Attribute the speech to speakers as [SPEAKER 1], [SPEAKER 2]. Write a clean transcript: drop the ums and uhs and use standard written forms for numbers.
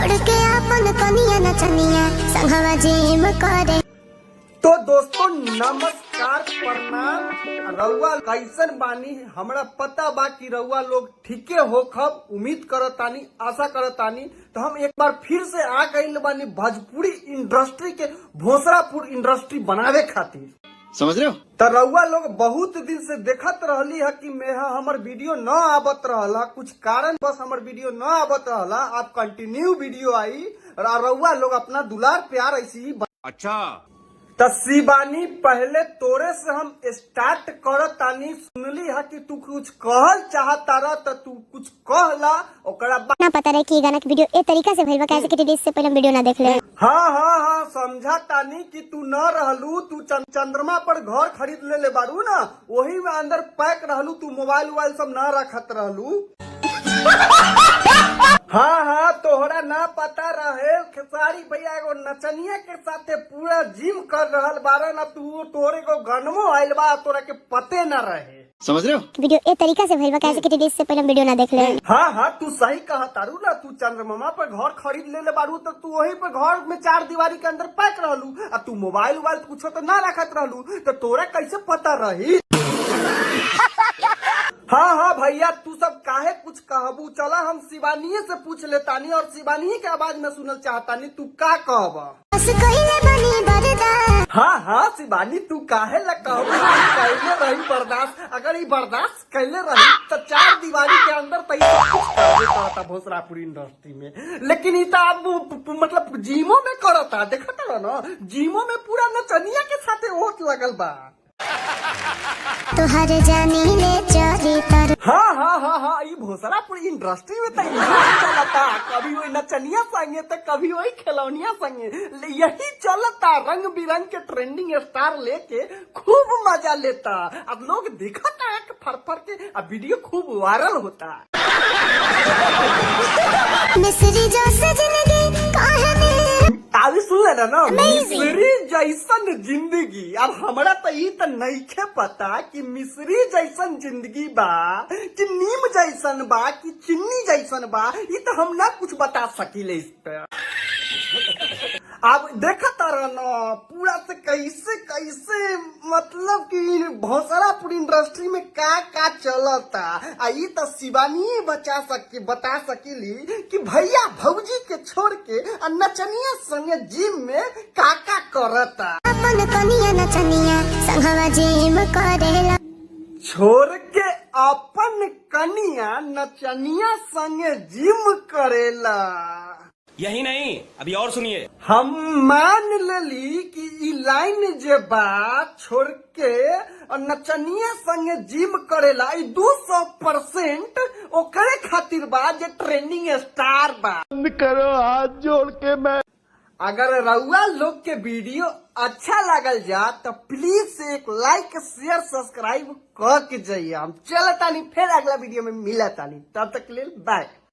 [SPEAKER 1] छोड़ के अपन कनिया नचनिया संगवा जिम करे।
[SPEAKER 2] तो दोस्तों नमस्कार प्रणाम। रउआ कैसन बानी? हमरा पता बा कि रउआ लोग ठीके हो खब, उम्मीद करतानी, आशा करतानी। तो हम एक बार फिर से आ गइल बानी भोजपुरी इंडस्ट्री के भोसरापुर इंडस्ट्री बनावे खातिर,
[SPEAKER 3] समझ रहे हो?
[SPEAKER 2] तो रउआ लोग बहुत दिन से देखत रहली है कि हमर वीडियो न आवत रहला, कुछ कारण बस हमर वीडियो न आवत रहला। आप कंटिन्यू वीडियो आई और रउआ लोग अपना दुलार प्यार ऐसी ही।
[SPEAKER 3] अच्छा
[SPEAKER 2] तो शिवानी पहले तोरे से हम स्टार्ट करतानी। सुनली है कि तू कुछ कहल चाहता रह, तो तू कुछ कहला। ओकरा बाद
[SPEAKER 1] ना पता रहे कि गाना की वीडियो ए तरीका से भइल बा, कैसे कि डिलीट से पहले वीडियो ना देख ले।
[SPEAKER 2] हाँ समझा तानी कि तू न रहलू, तू चंद्रमा पर घर खरीद ले बारू ना, वही में अंदर पैक रहलू, तू मोबाइल वोबाइल सब न रखत रहलू। हाँ तोहरा ना पता रहे खेसारी भैया एगो नचनिया के साथे पूरा जिम कर रहल बारे ना, तू तोरे को गनमो आइल बा, तोरा के पते न रहे।
[SPEAKER 3] समझ रहे हो?
[SPEAKER 1] वीडियो ए तरीका से भइल बा, कैसे कि डिलीट से पहले वीडियो ना देख ले।
[SPEAKER 2] हाँ तू सही कहा तारू ना, तू चंद्रमा पर घर खरीद ले बारू, तो तू वही पर घर में 4 दीवारी के अंदर पैक रहलू, अब तू मोबाइल वोबाइल कुछ तो ना रखत रहलू, तो तोरा कैसे पता रही? हाँ भैया तू सब काहे कुछ कहबू? चला हम शिवानी से पूछ लेतानी और शिवानी के आवाज में सुनल चाहतानी, तू का कहबा? हाँ शिवानी तू काहे ला कहबू? कैले रही बर्दाश्त, अगर ये बर्दाश्त कैले रही तो 4 दीवारी के अंदर करता भोसरापुर इंडस्ट्री में। लेकिन ये तो मतलब जिमो में करता, देखता ना जिमो में पूरा नचनिया के साथे ओट लगल बा।
[SPEAKER 1] तोहर जानी ले चली तर।
[SPEAKER 2] हाँ ये भोसरापुर इंडस्ट्री में तो चलता, कभी वही नचनिया संगे तो कभी वही खिलौनिया संगे, यही चलता। रंग बिरंग के ट्रेंडिंग स्टार लेके खूब मजा लेता। अब लोग दिखाता है फर के, अब वीडियो खूब वायरल होता।
[SPEAKER 1] मिस्री जैसे जिंदगी कहानी
[SPEAKER 2] अभी सुन लेना ना, मिस्री जैसन जिंदगी। अब हमरा तो ये तो नहीं पता कि मिस्री जैसन जिंदगी बा कि नीम जैसन बा कि चीनी जैसन बा, ये तो हम ना कुछ बता सकीले इस पे। अब देखता रहना पूरा से कैसे मतलब कि भोसरापुर इंडस्ट्री में का चलता। आई तो शिवानी बता सकीली कि भैया भौजी के छोड़ के नचनिया संगे जिम में का करता।
[SPEAKER 1] अपन कनिया नचनिया संगवा जिम करेला।
[SPEAKER 2] छोड़ के अपन कनिया नचनिया संगे जिम करेला।
[SPEAKER 4] यही नहीं, अभी और सुनिए।
[SPEAKER 2] हम मान लेली कि ई लाइन जे बा छोड़ के और नचनिया संगे जिम करेला, 200% ओकरे खातिर बा जे ट्रेंडिंग स्टार बा।
[SPEAKER 3] करो हाथ जोड़ के। मैं
[SPEAKER 2] अगर रउआ लोग के वीडियो अच्छा लागल जा तो प्लीज एक लाइक शेयर सब्सक्राइब कर के जाइए। हम चलतानी फिर अगला वीडियो में मिलतानी, तब तक के लिए बाय।